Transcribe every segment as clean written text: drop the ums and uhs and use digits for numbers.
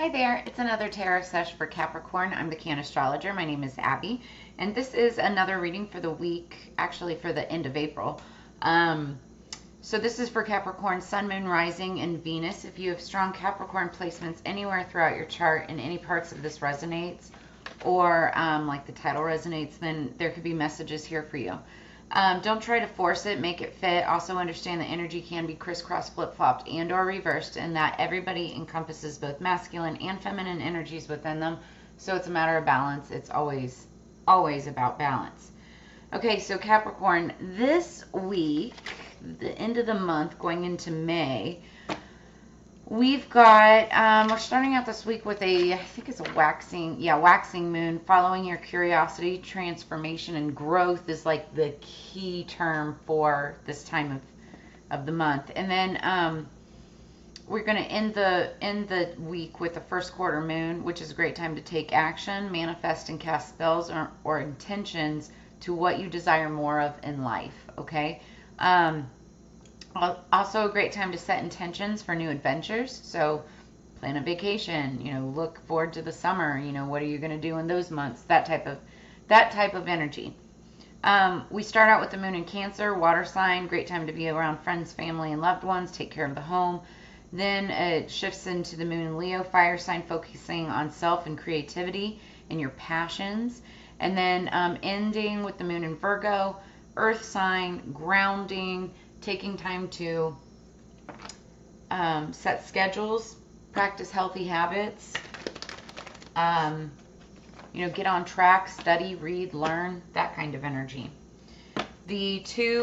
Hi there, it's another tarot sesh for Capricorn. I'm the Cannastrologer. My name is Abby, and this is another reading for the week, actually for the end of April. So this is for Capricorn, Sun, Moon, Rising, and Venus. If you have strong Capricorn placements anywhere throughout your chart and any parts of this resonates, or like the title resonates, then there could be messages here for you. Don't try to force it, make it fit. Also understand that energy can be crisscross, flip-flopped, and or reversed, and that everybody encompasses both masculine and feminine energies within them. So it's a matter of balance. It's always about balance. Okay, so Capricorn, this week, the end of the month, going into May, we've got, we're starting out this week with I think it's a waxing moon. Following your curiosity, transformation, and growth is like the key term for this time of the month. And then we're going to end the week with the first quarter moon, which is a great time to take action, manifest, and cast spells or intentions to what you desire more of in life, okay? Also a great time to set intentions for new adventures. So plan a vacation, look forward to the summer, what are you going to do in those months, that type of energy. We start out with the moon in Cancer, water sign, great time to be around friends, family, and loved ones, take care of the home. Then it shifts into the moon in Leo, fire sign, focusing on self and creativity and your passions. And then ending with the moon in Virgo, earth sign, grounding, taking time to set schedules, practice healthy habits, get on track, study, read, learn, that kind of energy. The two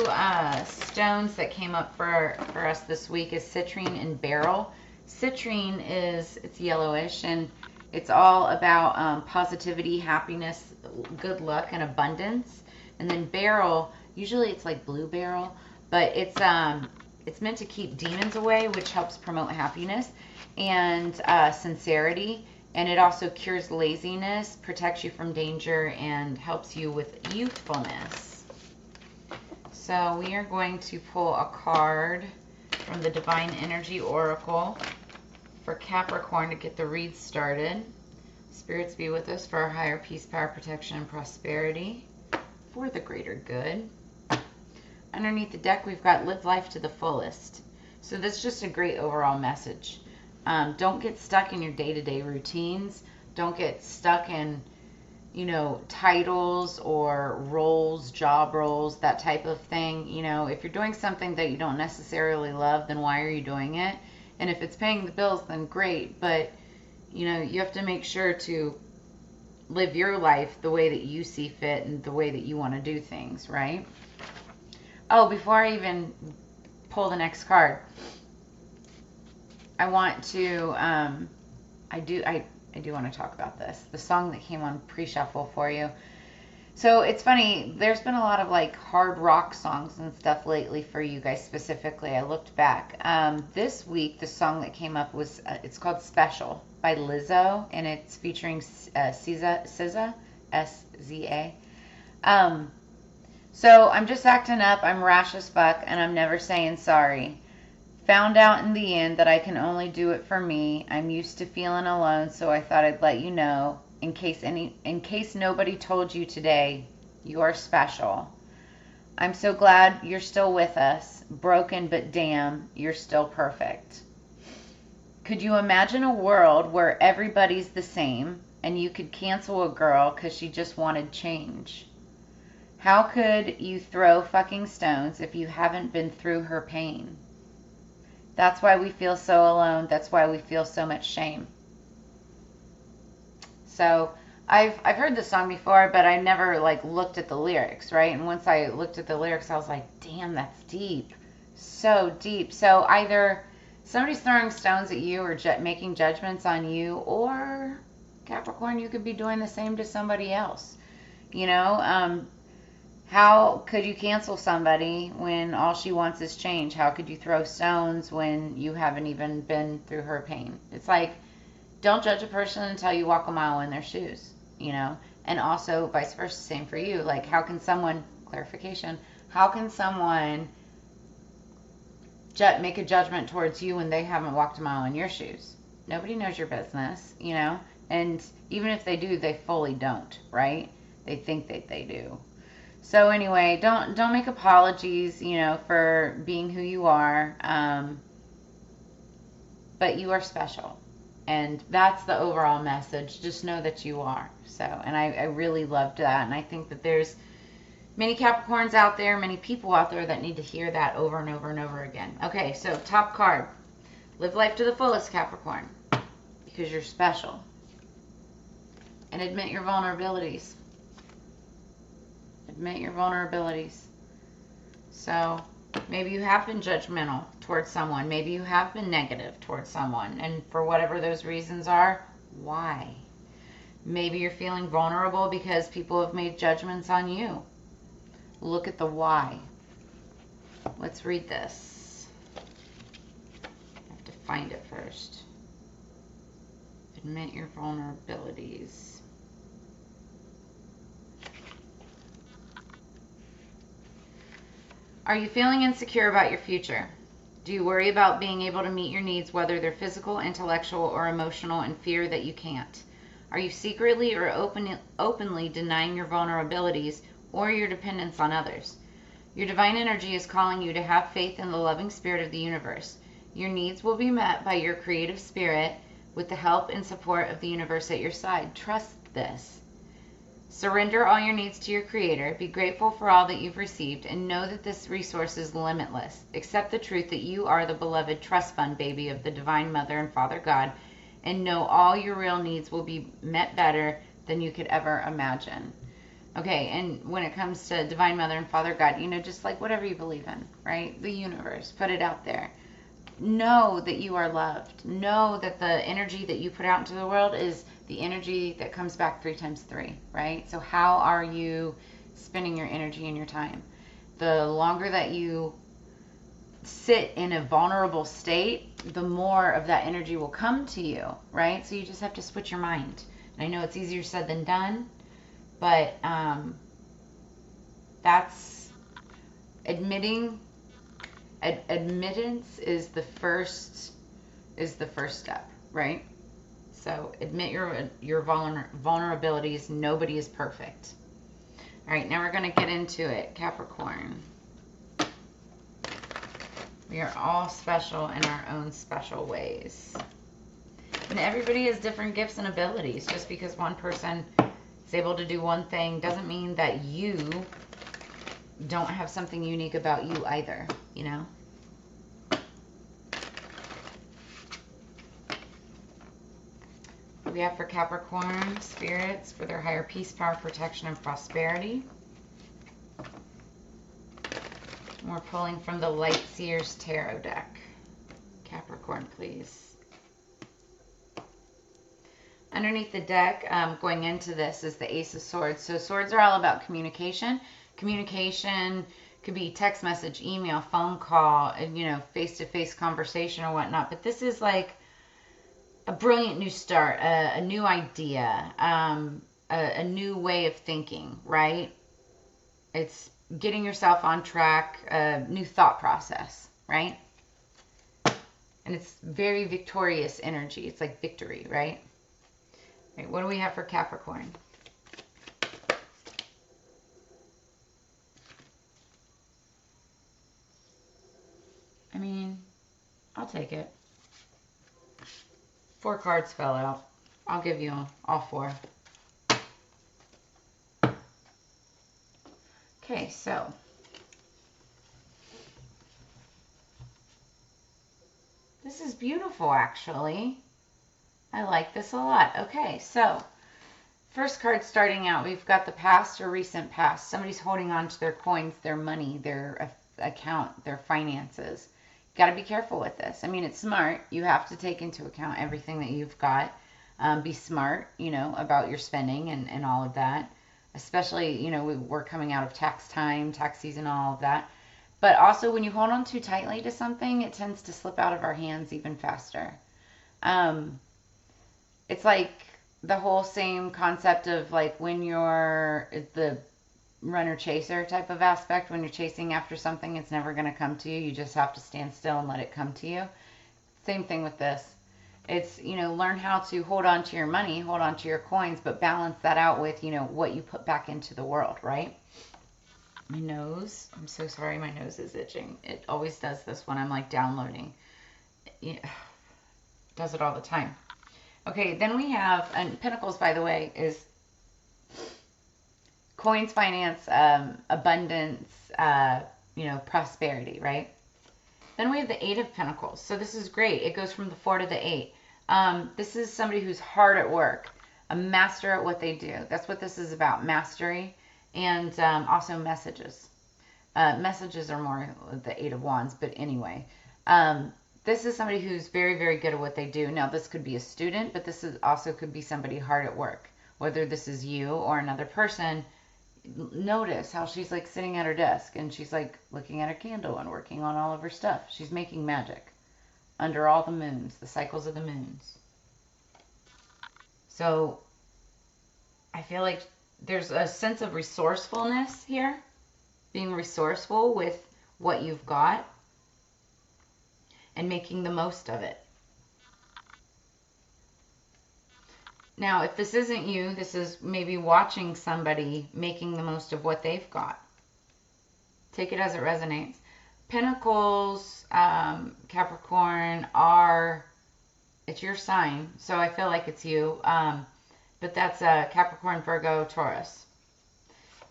stones that came up for us this week is citrine and beryl. Citrine it's yellowish, and it's all about positivity, happiness, good luck, and abundance. And then beryl, usually it's like blue beryl, but it's meant to keep demons away, which helps promote happiness and sincerity. And it also cures laziness, protects you from danger, and helps you with youthfulness. So we are going to pull a card from the Divine Energy Oracle for Capricorn to get the read started. Spirits be with us for our higher peace, power, protection, and prosperity for the greater good. Underneath the deck, we've got live life to the fullest. So that's just a great overall message. Don't get stuck in your day-to-day routines. Don't get stuck in, titles or roles, job roles, that type of thing. If you're doing something that you don't necessarily love, then why are you doing it? And if it's paying the bills, then great. But, you have to make sure to live your life the way that you see fit and the way that you want to do things, right? Oh, before I even pull the next card, I want to, I do want to talk about this. The song that came on pre-shuffle for you. So it's funny, there's been a lot of like hard rock songs and stuff lately for you guys specifically. I looked back. This week, the song that came up was, it's called Special by Lizzo, and it's featuring SZA, S-Z-A. So I'm just acting up, I'm rash as fuck, and I'm never saying sorry. Found out in the end that I can only do it for me. I'm used to feeling alone, so I thought I'd let you know. In case nobody told you today, you are special. I'm so glad you're still with us. Broken, but damn, you're still perfect. Could you imagine a world where everybody's the same and you could cancel a girl because she just wanted change? How could you throw fucking stones if you haven't been through her pain? That's why we feel so alone. That's why we feel so much shame. So I've heard this song before, but I never like looked at the lyrics, right? And once I looked at the lyrics, I was like, damn, that's deep. So deep. So either somebody's throwing stones at you or making judgments on you, or Capricorn, you could be doing the same to somebody else. How could you cancel somebody when all she wants is change? How could you throw stones when you haven't even been through her pain? It's like, don't judge a person until you walk a mile in their shoes, And also vice versa, same for you. Like, how can someone make a judgment towards you when they haven't walked a mile in your shoes? Nobody knows your business, you know? And even if they do, they fully don't, right? They think that they do. So anyway, don't make apologies, you know, for being who you are. But you are special. And that's the overall message. Just know that you are. So, and I really loved that. And I think that there's many Capricorns out there, many people out there that need to hear that over and over and over again. Okay, so top card. Live life to the fullest, Capricorn. Because you're special. And admit your vulnerabilities. Admit your vulnerabilities. So, maybe you have been judgmental towards someone. Maybe you have been negative towards someone. And for whatever those reasons are, why? Maybe you're feeling vulnerable because people have made judgments on you. Look at the why. Let's read this. I have to find it first. Admit your vulnerabilities. Are you feeling insecure about your future? Do you worry about being able to meet your needs, whether they're physical, intellectual, or emotional, and fear that you can't? Are you secretly or openly denying your vulnerabilities or your dependence on others? Your divine energy is calling you to have faith in the loving spirit of the universe. Your needs will be met by your creative spirit with the help and support of the universe at your side. Trust this. Surrender all your needs to your Creator. Be grateful for all that you've received and know that this resource is limitless. Accept the truth that you are the beloved trust fund baby of the Divine Mother and Father God, and know all your real needs will be met better than you could ever imagine. Okay, and when it comes to Divine Mother and Father God, you know, just like whatever you believe in, right? The universe, put it out there. Know that you are loved. Know that the energy that you put out into the world is the energy that comes back 3 times 3, right? So how are you spending your energy and your time? The longer that you sit in a vulnerable state, the more of that energy will come to you, right? So you just have to switch your mind. And I know it's easier said than done, but that's admitting. Admittance is the first step, right? So admit your vulnerabilities. Nobody is perfect. All right, now we're going to get into it, Capricorn. We are all special in our own special ways. And everybody has different gifts and abilities. Just because one person is able to do one thing doesn't mean that you don't have something unique about you either, you know? We have for Capricorn spirits for their higher peace, power, protection, and prosperity. We're pulling from the Light Seers Tarot deck. Capricorn, please. Underneath the deck, going into this, is the Ace of Swords. So swords are all about communication. Communication could be text message, email, phone call, you know, face-to-face conversation or whatnot. But this is like a brilliant new start, a new idea, a new way of thinking, right? It's getting yourself on track, a new thought process, right? And it's very victorious energy. It's like victory, right? Right, what do we have for Capricorn? I mean, I'll take it. 4 cards fell out. I'll give you all 4. Okay, so this is beautiful, actually. I like this a lot. Okay, so first card starting out, we've got the past or recent past. Somebody's holding on to their coins, their money, their account, their finances. Got to be careful with this. I mean, it's smart. You have to take into account everything that you've got. Be smart, you know, about your spending and all of that. Especially, you know, we're coming out of tax time, tax season, all of that. But also, when you hold on too tightly to something, it tends to slip out of our hands even faster. It's like the whole same concept of like when you're the runner chaser type of aspect. When you're chasing after something, it's never going to come to you. You just have to stand still and let it come to you. Same thing with this. It's, learn how to hold on to your money, hold on to your coins, but balance that out with, what you put back into the world, right? My nose, I'm so sorry, my nose is itching. It always does this when I'm like downloading. It does it all the time. Okay, then we have, and Pentacles, by the way, is coins, finance, abundance, prosperity, right? Then we have the Eight of Pentacles. So this is great. It goes from the 4 to the 8. This is somebody who's hard at work, a master at what they do. That's what this is about, mastery, and also messages. Messages are more the Eight of Wands, but anyway. This is somebody who's very, very good at what they do. Now, this could be a student, but this is also could be somebody hard at work. Whether this is you or another person, notice how she's like sitting at her desk and she's like looking at her candle and working on all of her stuff. She's making magic under all the moons, the cycles of the moons. So I feel like there's a sense of resourcefulness here, being resourceful with what you've got and making the most of it. Now, if this isn't you, this is maybe watching somebody making the most of what they've got. Take it as it resonates. Pentacles, Capricorn, it's your sign, so I feel like it's you. But that's Capricorn, Virgo, Taurus.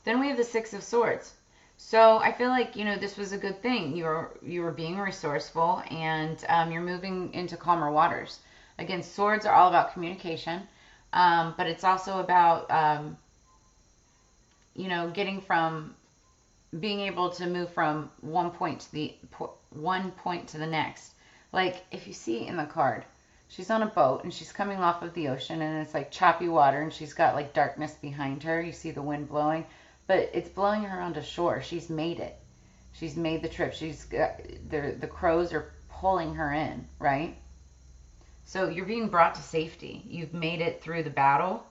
Then we have the Six of Swords. So I feel like, this was a good thing. You were being resourceful, and you're moving into calmer waters. Again, swords are all about communication. But it's also about, getting from being able to move from one point to the next. Like if you see in the card, she's on a boat and she's coming off of the ocean and it's like choppy water and she's got like darkness behind her. You see the wind blowing, but it's blowing her onto shore. She's made it. She's made the trip. The crows are pulling her in, right? So you're being brought to safety. You've made it through the battle.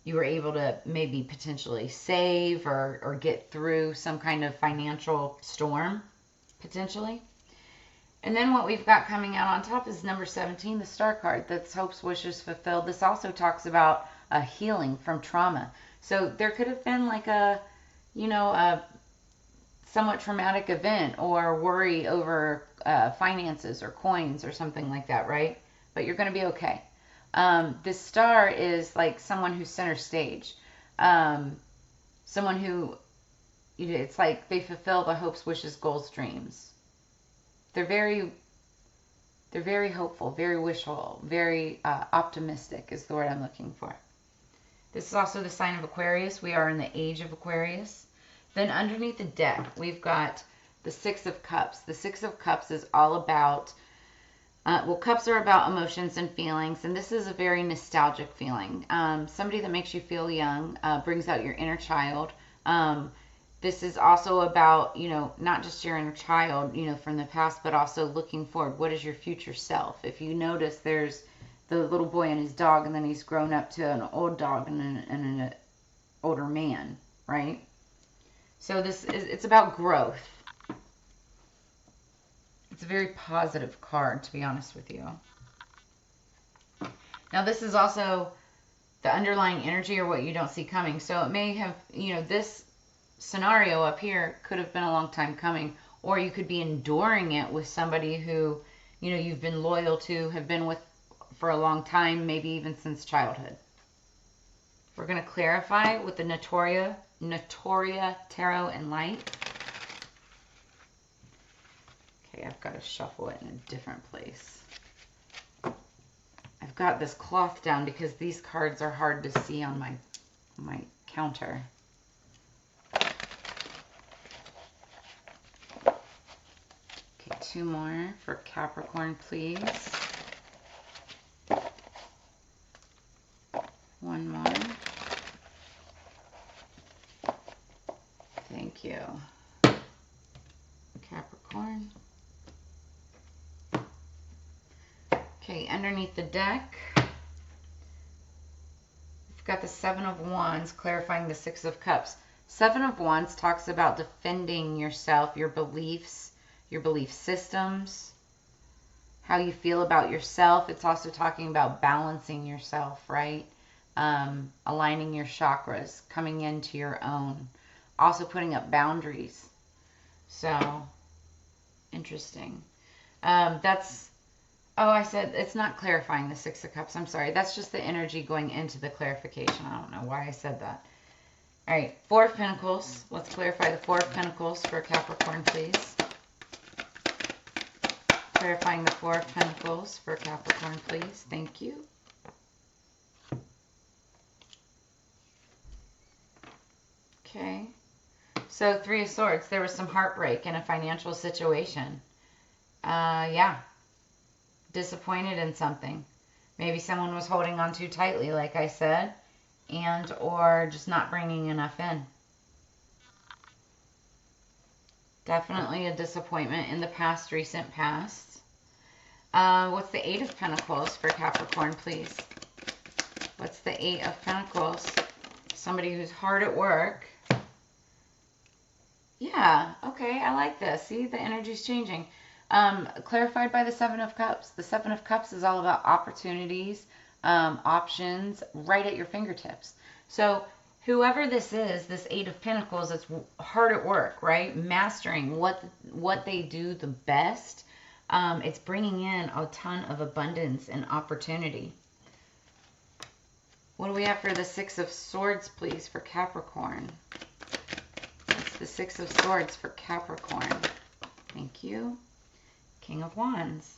You were able to maybe potentially save or get through some kind of financial storm, potentially. And then what we've got coming out on top is number 17, the Star card. That's hopes, wishes fulfilled. This also talks about a healing from trauma. So there could have been like a somewhat traumatic event or worry over finances or coins or something like that, right? But you're going to be okay. This star is like someone who's center stage. Someone who, it's like they fulfill the hopes, wishes, goals, dreams. They're very hopeful, very wishful, very optimistic is the word I'm looking for. This is also the sign of Aquarius. We are in the age of Aquarius. Then underneath the deck, we've got the Six of Cups. The Six of Cups is all about, cups are about emotions and feelings, and this is a very nostalgic feeling. Somebody that makes you feel young, brings out your inner child. This is also about, not just your inner child, from the past, but also looking forward. What is your future self? If you notice, there's the little boy and his dog, and then he's grown up to an old dog and an older man, right? So it's about growth. It's a very positive card, to be honest with you. Now, this is also the underlying energy or what you don't see coming. So it may have, this scenario up here could have been a long time coming, or you could be enduring it with somebody who, you've been loyal to, have been with for a long time, maybe even since childhood. We're going to clarify with the Notoria, Tarot, and Light. Okay, I've got to shuffle it in a different place. I've got this cloth down because these cards are hard to see on my counter. Okay, 2 more for Capricorn, please. 1 more. Thank you. Capricorn. Okay, underneath the deck, we've got the Seven of Wands, clarifying the Six of Cups. Seven of Wands talks about defending yourself, your beliefs, your belief systems, how you feel about yourself. It's also talking about balancing yourself, right? Aligning your chakras, coming into your own. Also putting up boundaries. So, interesting. Oh, I said it's not clarifying the Six of Cups. I'm sorry. That's just the energy going into the clarification. I don't know why I said that. All right, Four of Pentacles. Let's clarify the Four of Pentacles for Capricorn, please. Clarifying the Four of Pentacles for Capricorn, please. Thank you. Okay. So, Three of Swords. There was some heartbreak in a financial situation. Yeah. Disappointed in something. Maybe someone was holding on too tightly, like I said, and or just not bringing enough in. Definitely a disappointment in the past, recent past. What's the Eight of Pentacles for Capricorn, please? What's the Eight of Pentacles? Somebody who's hard at work. Yeah, okay, I like this. See, the energy's changing. Clarified by the Seven of Cups. The Seven of Cups is all about opportunities, options right at your fingertips. So whoever this is, this Eight of Pentacles, it's hard at work, right? Mastering what they do the best. It's bringing in a ton of abundance and opportunity. What do we have for the Six of Swords, please, for Capricorn? That's the Six of Swords for Capricorn. Thank you. King of Wands.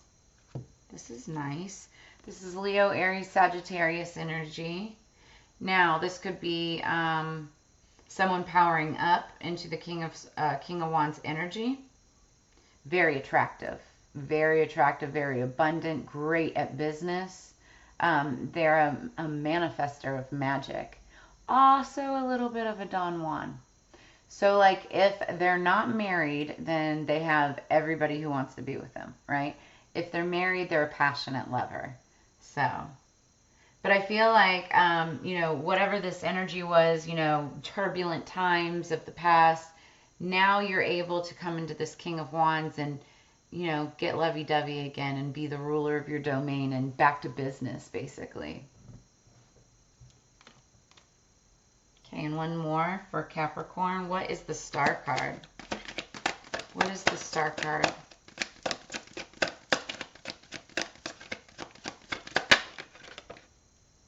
This is nice. This is Leo, Aries, Sagittarius energy. Now, this could be someone powering up into the King of Wands energy. Very attractive, very abundant, great at business. They're a manifester of magic. Also a little bit of a Don Juan. So, like, if they're not married, then they have everybody who wants to be with them, right? If they're married, they're a passionate lover. So, but I feel like, you know, whatever this energy was, you know, turbulent times of the past, now you're able to come into this King of Wands and, you know, get lovey-dovey again and be the ruler of your domain and back to business, basically. Okay, and one more for Capricorn. What is the Star card? What is the Star card?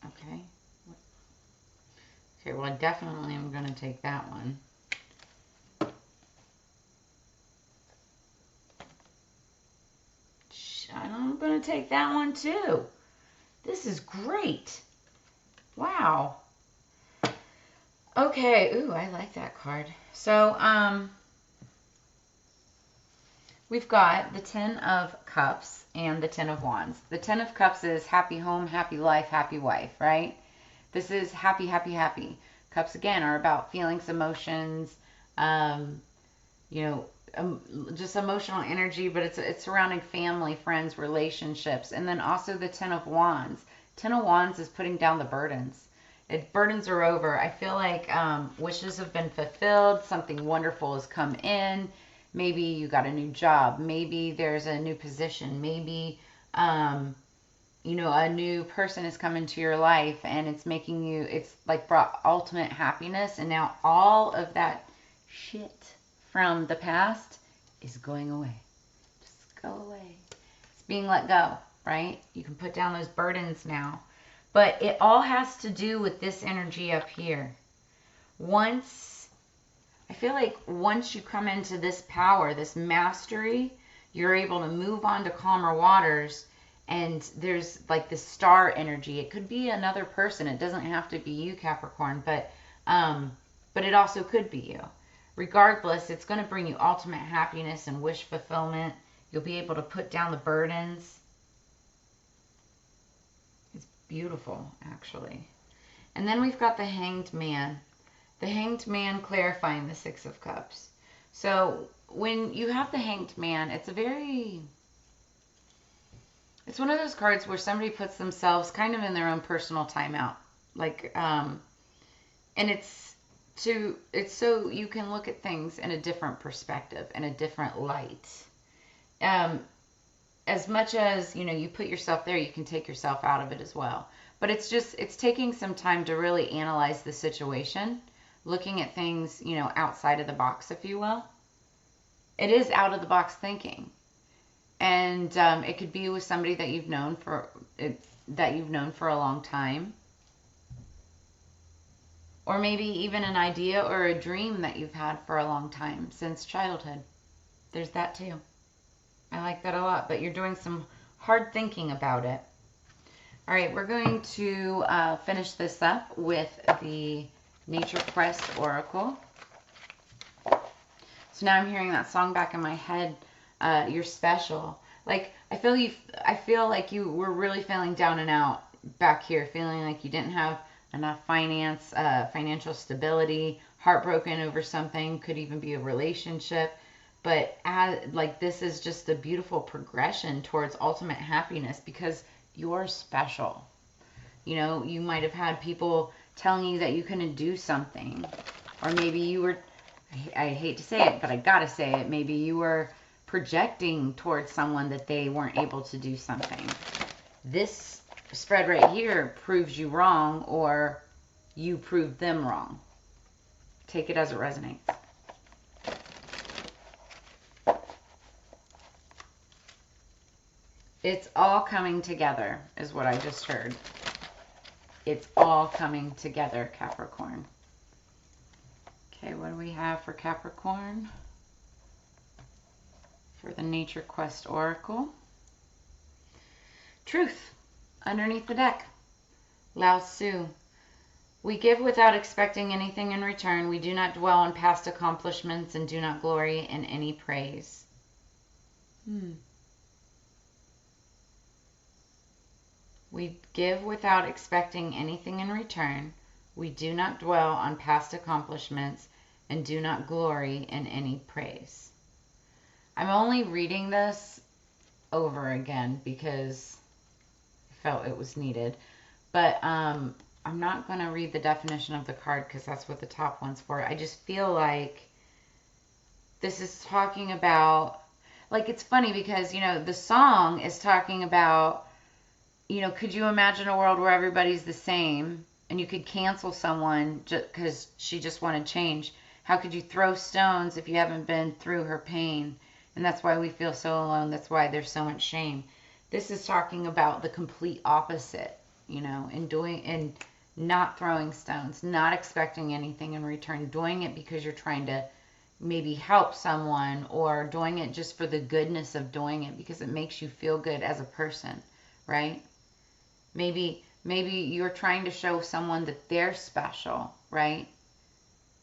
Okay. Okay, well, I definitely am going to take that one. I'm going to take that one too. This is great. Wow. Okay, ooh, I like that card. So, we've got the Ten of Cups and the Ten of Wands. The Ten of Cups is happy home, happy life, happy wife, right? This is happy, happy, happy. Cups, again, are about feelings, emotions, you know, just emotional energy, but it's surrounding family, friends, relationships. And then also the Ten of Wands. Ten of Wands is putting down the burdens. Burdens are over. I feel like wishes have been fulfilled. Something wonderful has come in. Maybe you got a new job. Maybe there's a new position. Maybe, you know, a new person has come into your life and it's making you, it's like brought ultimate happiness. And now all of that shit from the past is going away. Just go away. It's being let go, right? You can put down those burdens now. But it all has to do with this energy up here. I feel like once you come into this power, this mastery, you're able to move on to calmer waters. And there's like this star energy. It could be another person. It doesn't have to be you, Capricorn, but it also could be you. Regardless, it's going to bring you ultimate happiness and wish fulfillment. You'll be able to put down the burdens. Beautiful, actually. And then we've got the Hanged Man. The Hanged Man clarifying the Six of Cups. So when you have the Hanged Man, it's one of those cards where somebody puts themselves kind of in their own personal timeout. Like, and it's so you can look at things in a different perspective, in a different light. as much as, you put yourself there, you can take yourself out of it as well. But it's taking some time to really analyze the situation, looking at things, outside of the box, if you will. It is out of the box thinking. And it could be with somebody that you've known for a long time. Or maybe even an idea or a dream that you've had for a long time, since childhood. There's that too. I like that a lot, but you're doing some hard thinking about it. All right, we're going to finish this up with the Nature Quest Oracle. So now I'm hearing that song back in my head, You're Special. Like, I feel like you were really feeling down and out back here, feeling like you didn't have enough financial stability, heartbroken over something, could even be a relationship. But this is just a beautiful progression towards ultimate happiness because you're special. You might have had people telling you that you couldn't do something. Or maybe you were, I hate to say it, but I gotta say it, maybe you were projecting towards someone that they weren't able to do something. This spread right here proves you wrong, or you proved them wrong. Take it as it resonates. It's all coming together, is what I just heard. It's all coming together, Capricorn. Okay, what do we have for Capricorn? For the Nature Quest Oracle. Truth, underneath the deck. Lao Tzu. We give without expecting anything in return. We do not dwell on past accomplishments and do not glory in any praise. We give without expecting anything in return. We do not dwell on past accomplishments and do not glory in any praise. I'm only reading this over again because I felt it was needed. But I'm not going to read the definition of the card because that's what the top one's for. I just feel like this is talking about, like, it's funny because, the song is talking about, could you imagine a world where everybody's the same and you could cancel someone just because she just wanted change? How could you throw stones if you haven't been through her pain? And that's why we feel so alone. That's why there's so much shame. This is talking about the complete opposite, and not throwing stones, not expecting anything in return, doing it because you're trying to maybe help someone, or doing it just for the goodness of doing it because it makes you feel good as a person, right? Maybe you're trying to show someone that they're special, right?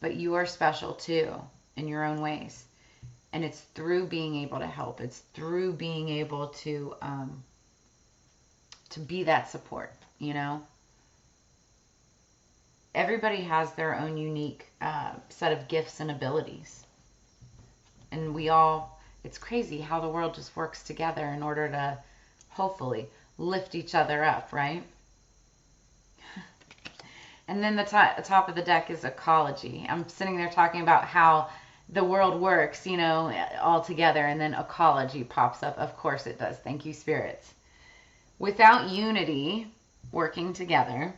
But you are special too in your own ways. And it's through being able to help. It's through being able to be that support, Everybody has their own unique set of gifts and abilities. And it's crazy how the world just works together in order to hopefully lift each other up, right? And then the top of the deck is ecology. I'm sitting there talking about how the world works, all together, and then ecology pops up. Of course it does. Thank you, spirits. Without unity, working together,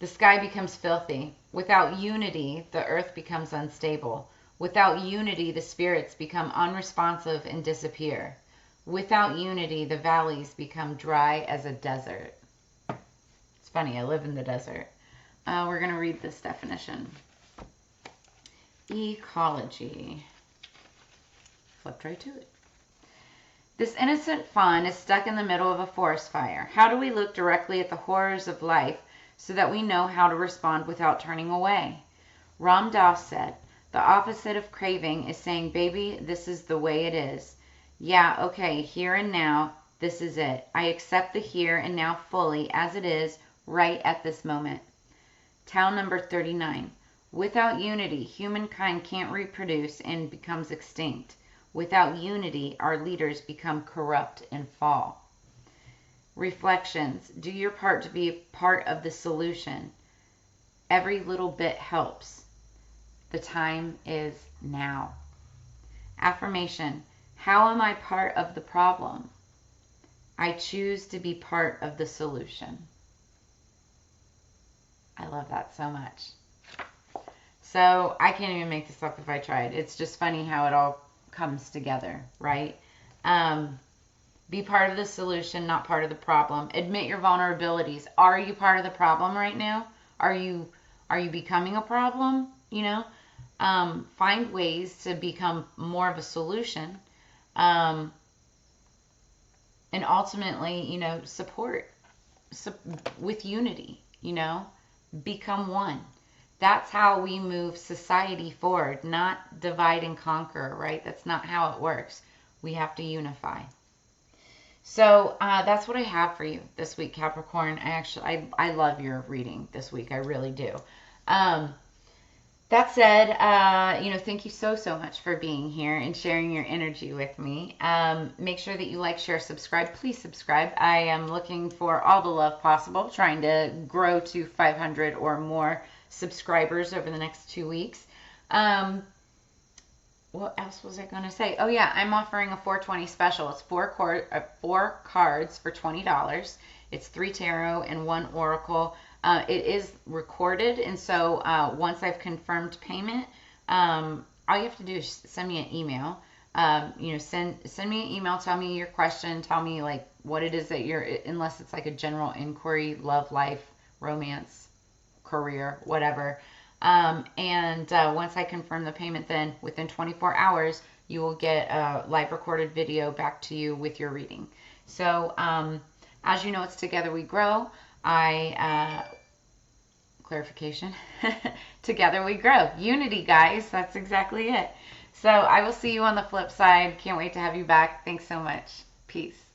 the sky becomes filthy. Without unity, the earth becomes unstable. Without unity, the spirits become unresponsive and disappear. Without unity, the valleys become dry as a desert. It's funny, I live in the desert. We're going to read this definition. Ecology. Flipped right to it. This innocent fawn is stuck in the middle of a forest fire. How do we look directly at the horrors of life so that we know how to respond without turning away? Ram Dass said, the opposite of craving is saying, baby, this is the way it is. Yeah, okay, here and now, this is it. I accept the here and now fully as it is right at this moment. Tao number 39. Without unity, humankind can't reproduce and becomes extinct. Without unity, our leaders become corrupt and fall. Reflections. Do your part to be a part of the solution. Every little bit helps. The time is now. Affirmation. How am I part of the problem? I choose to be part of the solution. I love that so much. So I can't even make this up if I tried. It's just funny how it all comes together, right? Be part of the solution, not part of the problem. Admit your vulnerabilities. Are you part of the problem right now? Are you becoming a problem? You know, find ways to become more of a solution, and ultimately, you know, support with unity. You know, become one. That's how we move society forward, not divide and conquer, right? That's not how it works. We have to unify. So that's what I have for you this week, Capricorn. I love your reading this week. I really do. That said, you know, thank you so much for being here and sharing your energy with me. Make sure that you like, share, subscribe. Please subscribe. I am looking for all the love possible, trying to grow to 500 or more subscribers over the next 2 weeks. What else was I going to say? Oh, yeah, I'm offering a 420 special. It's four cards for $20. It's 3 tarot and 1 oracle. It is recorded, and so once I've confirmed payment, all you have to do is send me an email. You know, send me an email. Tell me your question. Tell me like what it is that you're, unless it's like a general inquiry, love, life, romance, career, whatever. Once I confirm the payment, then within 24 hours, you will get a live recorded video back to you with your reading. So, as you know, it's Together We Grow. Clarification, Together We Grow. Unity, guys. That's exactly it. So I will see you on the flip side. Can't wait to have you back. Thanks so much. Peace.